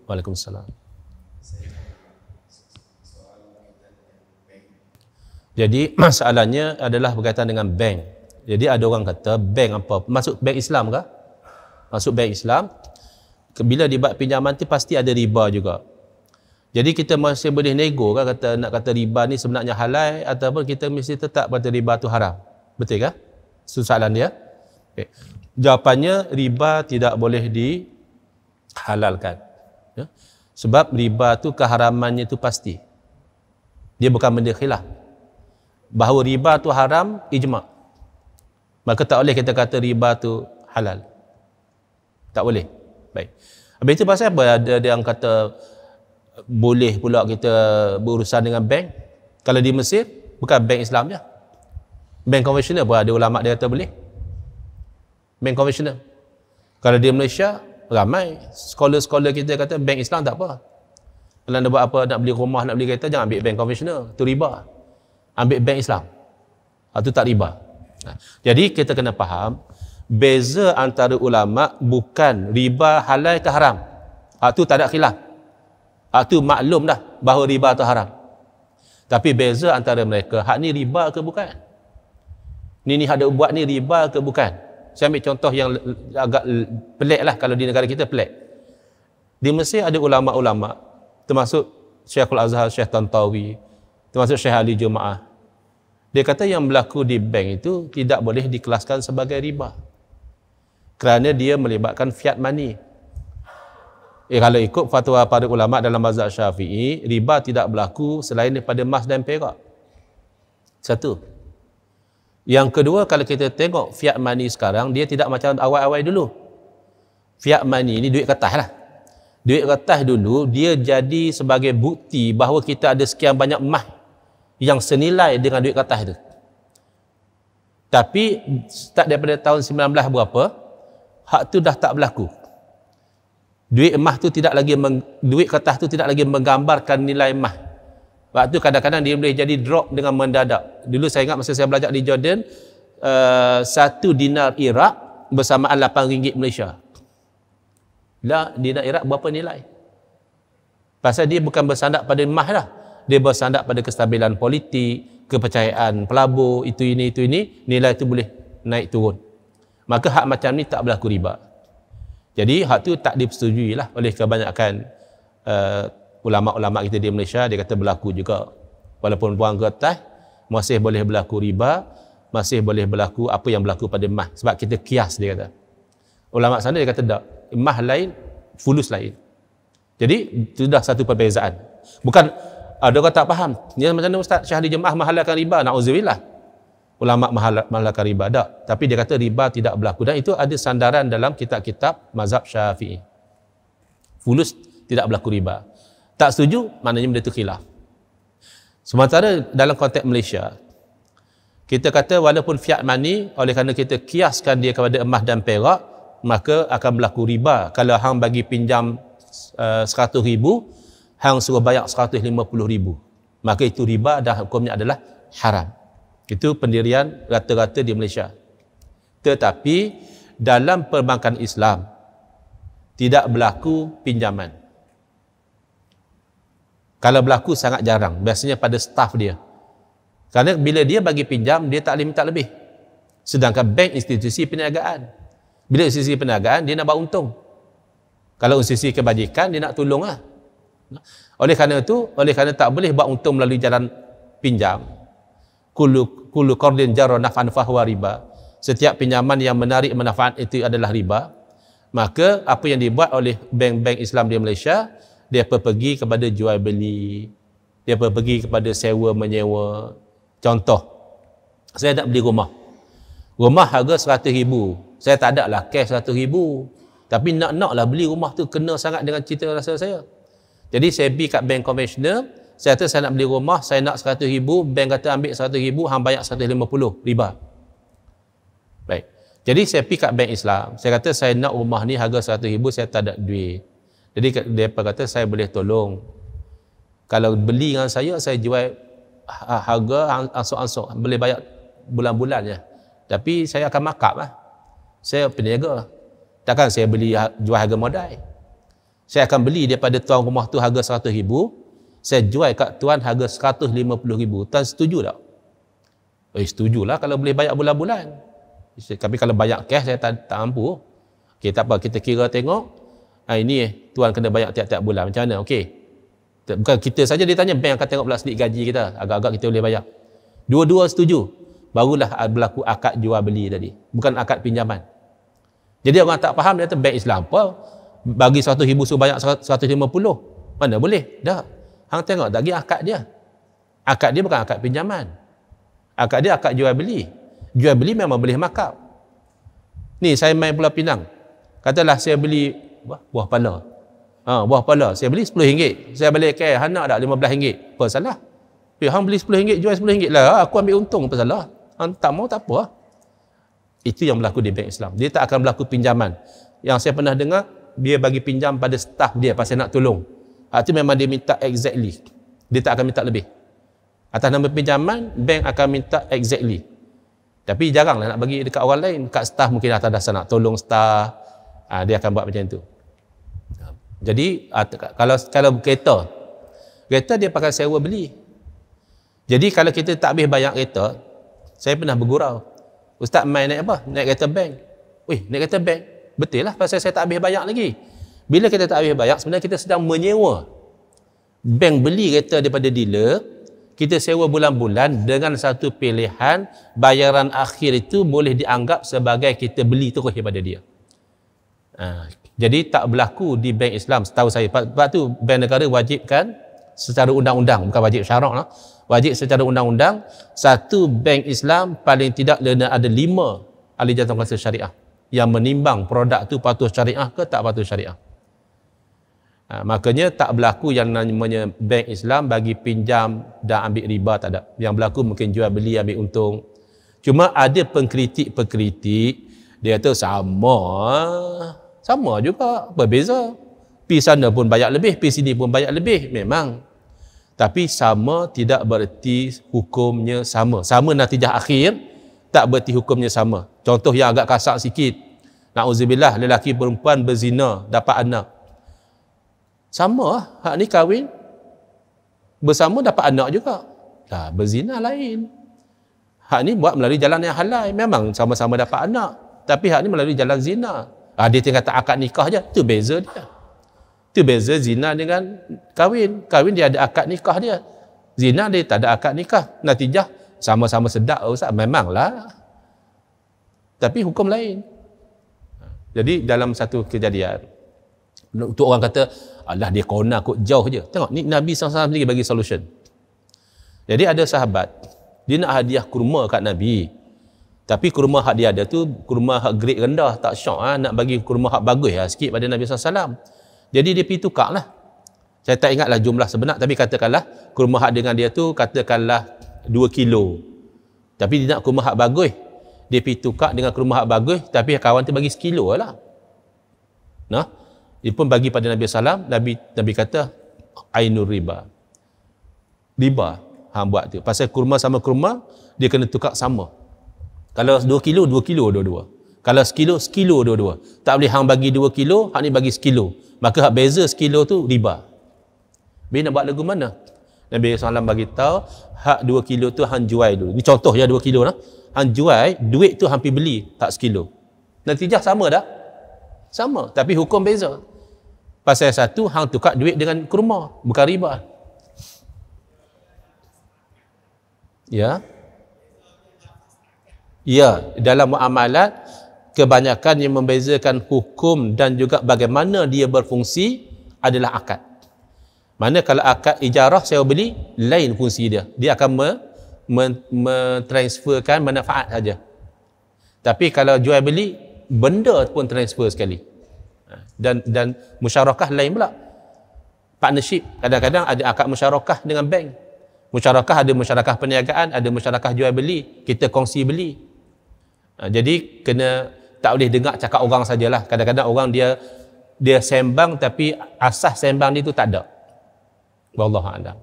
Waalaikumsalam. Jadi masalahnya adalah berkaitan dengan bank. Jadi ada orang kata bank apa? Masuk bank Islam ke? Masuk bank Islam. Bila dibuat pinjaman tu pasti ada riba juga. Jadi kita masih boleh nego kan nak kata riba ni sebenarnya halal ataupun kita mesti tetap kata riba tu haram. Betul ke? Soalan dia. Okay. Jawapannya riba tidak boleh dihalalkan. Ya? Sebab riba tu keharamannya tu pasti. Dia bukan benda khilaf. Bahawa riba tu haram, ijma'. Maka tak boleh kita kata riba tu halal. Tak boleh. Baik. Habis itu pasal apa ada yang kata boleh pula kita berurusan dengan bank? Kalau di Mesir, bukan bank Islam je. Bank konvensional pun ada ulama' dia kata boleh. Bank konvensional. Kalau di Malaysia, ramai sekolah-sekolah kita kata bank Islam tak apa. Kalau nak buat apa, nak beli rumah, nak beli kereta, jangan ambil bank konvensional. Itu riba. Ambil bank Islam. Itu tak riba. Jadi kita kena faham, beza antara ulama' bukan riba halal ke haram. Itu tak ada khilaf. Itu maklum dah bahawa riba itu haram. Tapi beza antara mereka, hak ni riba ke bukan? Ni hak dia buat ni riba ke bukan? Saya ambil contoh yang agak pelik lah, kalau di negara kita pelik. Di Mesir ada ulama'-ulama', termasuk Syekhul Azhar, Syekh Tantawi, termasuk Syekh Ali Jumaah. Dia kata yang berlaku di bank itu tidak boleh dikelaskan sebagai riba. Kerana dia melibatkan fiat money. Kalau ikut fatwa para ulama dalam mazhab Syafi'i, riba tidak berlaku selain daripada emas dan perak. Satu. Yang kedua, kalau kita tengok fiat money sekarang, dia tidak macam awal-awal dulu. Fiat money ni duit kertas lah. Duit kertas dulu, dia jadi sebagai bukti bahawa kita ada sekian banyak emas yang senilai dengan duit kertas itu. Tapi, start daripada tahun 19 berapa, hak tu dah tak berlaku. Duit emas tu tidak lagi duit kertas tu tidak lagi menggambarkan nilai emas. Waktu kadang-kadang dia boleh jadi drop dengan mendadak. Dulu saya ingat masa saya belajar di Jordan, 1 dinar Iraq bersamaan RM8 Malaysia. Lah, dinar Iraq berapa nilai? Pasal dia bukan bersandar pada emas dah. Dia bersandar pada kestabilan politik, kepercayaan pelabur, itu ini, nilai itu boleh naik turun. Maka hak macam ni tak berlaku riba. Jadi hak tu tak dipersetujui lah oleh kebanyakan ulama'-ulama' kita di Malaysia. Dia kata berlaku juga. Walaupun buang kertas, masih boleh berlaku riba, masih boleh berlaku apa yang berlaku pada emas. Sebab kita kias, dia kata. Ulama' sana dia kata tak. Emas lain, fulus lain. Jadi itu dah satu perbezaan. Bukan ada orang tak faham. Ni macam mana Ustaz Syahli Jemaah menghalalkan riba? Na'udzubillah. Ulama' menghalalkan riba tak. Tapi dia kata riba tidak berlaku. Dan itu ada sandaran dalam kitab-kitab mazhab Syafi'i. Fulus tidak berlaku riba. Tak setuju, maknanya benda itu khilaf. Sementara dalam konteks Malaysia, kita kata walaupun fiat money, oleh kerana kita kiaskan dia kepada emas dan perak, maka akan berlaku riba. Kalau hang bagi pinjam 100,000, hang suruh bayar 150,000. Maka itu riba dan hukumnya adalah haram. Itu pendirian rata-rata di Malaysia. Tetapi dalam perbankan Islam tidak berlaku pinjaman. Kalau berlaku sangat jarang, biasanya pada staf dia. Kerana bila dia bagi pinjam, dia tak boleh minta lebih. Sedangkan bank institusi perniagaan. Bila institusi perniagaan, dia nak buat untung. Kalau institusi kebajikan, dia nak tolong lah. Oleh kerana itu, oleh kerana tak boleh buat untung melalui jalan pinjam. Kullu qardin jarra naf'an fahuwa riba. Setiap pinjaman yang menarik manfaat itu adalah riba. Maka apa yang dibuat oleh bank-bank Islam di Malaysia, dia pergi kepada jual beli, dia pergi kepada sewa menyewa. Contoh, saya nak beli rumah. Rumah harga 100,000. Saya tak ada lah cash 100,000. Tapi nak-naklah beli rumah tu, kena sangat dengan cita rasa saya. Jadi saya pergi kat bank konvensional. Saya kata saya nak beli rumah, saya nak 100,000, bank kata ambil 100,000, hang bayar 150, riba. Baik. Jadi saya pergi kat bank Islam. Saya kata saya nak rumah ni harga 100,000, saya tak ada duit. Jadi dia kata saya boleh tolong. Kalau beli dengan saya jual harga ansur-ansur, boleh bayar bulan-bulan je. Tapi saya akan markup lah. Saya peniaga. Takkan saya jual harga modal. Saya akan beli daripada tuan rumah tu harga 100,000, saya jual kat tuan harga 150,000. Tuan setuju tak? Setujulah kalau boleh bayar bulan-bulan. Tapi kalau bayar cash saya tak mampu. Okey, tak apa, kita kira tengok. Ini tuan kena bayar tiap-tiap bulan. Macam mana? Okey. Bukan kita saja dia tanya, bank akan tengok pula slip gaji kita. Agak-agak kita boleh bayar. Dua-dua setuju. Barulah berlaku akad jual beli tadi. Bukan akad pinjaman. Jadi orang tak faham, dia kata bank Islam apa? Bagi 100,000 suruh bayar 150. Mana boleh? Dah. Hang tengok lagi akad dia. Akad dia bukan akad pinjaman. Akad dia akad jual beli. Jual beli memang boleh markup. Ni saya main Pulau Pinang. Katalah saya beli buah pala. Buah pala saya beli RM10. Saya balik ke hang nak tak RM15. Apa salah? Hang beli RM10 jual RM10 lah. Aku ambil untung, apa salah? Hang tak mau tak apa. Itu yang berlaku di bank Islam. Dia tak akan berlaku pinjaman. Yang saya pernah dengar, dia bagi pinjam pada staff dia pasal nak tolong. Itu memang dia minta exactly. Dia tak akan minta lebih. Atas nama pinjaman, bank akan minta exactly. Tapi jaranglah nak bagi dekat orang lain. Kat staff mungkin atas dasar nak tolong staff. Dia akan buat macam tu. Jadi kalau kereta dia pakai sewa beli. Jadi kalau kita tak habis bayar kereta, saya pernah bergurau. Ustaz main naik apa? Naik kereta bank. Naik kereta bank. Betul lah pasal saya tak habis bayar lagi. Bila kita tak habis bayar, sebenarnya kita sedang menyewa. Bank beli kereta daripada dealer, kita sewa bulan-bulan dengan satu pilihan, bayaran akhir itu boleh dianggap sebagai kita beli terus daripada dia. Jadi tak berlaku di bank Islam setahu saya. Sebab tu bank negara wajibkan secara undang-undang, bukan wajib syarak lah. Wajib secara undang-undang, satu bank Islam paling tidak ada 5 ahli jawatan syariah yang menimbang produk tu patuh syariah ke tak patuh syariah. Makanya tak berlaku yang namanya bank Islam bagi pinjam dan ambil riba, tak ada. Yang berlaku mungkin jual beli ambil untung. Cuma ada pengkritik dia kata sama juga, berbeza. Pi sana pun bayar lebih, pi sini pun bayar lebih, memang. Tapi sama tidak bererti hukumnya sama. Sama natijah akhir, tak bererti hukumnya sama. Contoh yang agak kasar sikit. Na'udzubillah, lelaki perempuan berzina, dapat anak. Sama lah, hak ni kahwin bersama dapat anak juga. Berzina lain. Hak ni buat melalui jalan yang halal, memang sama-sama dapat anak. Tapi hak ni melalui jalan zina. Dia tinggal tak akad nikah je, tu beza dia. Tu beza zina dengan kahwin. Kahwin dia ada akad nikah dia. Zina dia tak ada akad nikah. Natijah sama-sama sedap, Ustaz, memanglah. Tapi hukum lain. Jadi dalam satu kejadian, untuk orang kata, alah dia corona kot jauh je. Tengok, ni Nabi SAW sendiri bagi solution. Jadi ada sahabat, dia nak hadiah kurma kat Nabi. Tapi kurma hak dia ada tu, kurma hak grade rendah, tak syok nak bagi kurma hak bagus sikit pada Nabi SAW. Jadi dia pergi tukar lah. Saya tak ingatlah jumlah sebenar, tapi katakanlah, kurma hak dengan dia tu, katakanlah 2 kilo. Tapi dia nak kurma hak bagus. Dia pergi tukar dengan kurma hak bagus, tapi kawan tu bagi 1 kilo lah. Dia pun bagi pada Nabi SAW, Nabi kata, ainur riba. Riba hang buat tu. Pasal kurma sama kurma, dia kena tukar sama. Kalau 2 kilo, 2 kilo dua-dua. Kalau 1 kilo, 1 kilo dua-dua. Tak boleh hang bagi 2 kilo, hang ni bagi 1 kilo. Maka hak beza 1 kilo tu riba. Nabi nak buat lagu mana? Nabi SAW bagi tahu, hak 2 kilo tu hang jual dulu. Ni contoh ya 2 kilo lah. Hang jual, duit tu hang pergi beli, tak 1 kilo. Natijah sama dah? Sama, tapi hukum beza. Pasal satu, hang tukar duit dengan kurma, bukan riba. Ya. Ya, dalam muamalat, kebanyakan yang membezakan hukum dan juga bagaimana dia berfungsi adalah akad. Mana kalau akad ijarah sewa beli, lain fungsi dia. Dia akan mentransferkan manfaat saja. Tapi kalau jual beli, benda pun transfer sekali. Dan musyarakah lain pula. Partnership, kadang-kadang ada akad musyarakah dengan bank. Musyarakah ada musyarakah perniagaan, ada musyarakah jual beli, kita kongsi beli. Jadi kena tak boleh dengar cakap orang sajalah. Kadang-kadang orang dia sembang tapi asas sembang dia tu tak ada. Wallahu a'lam.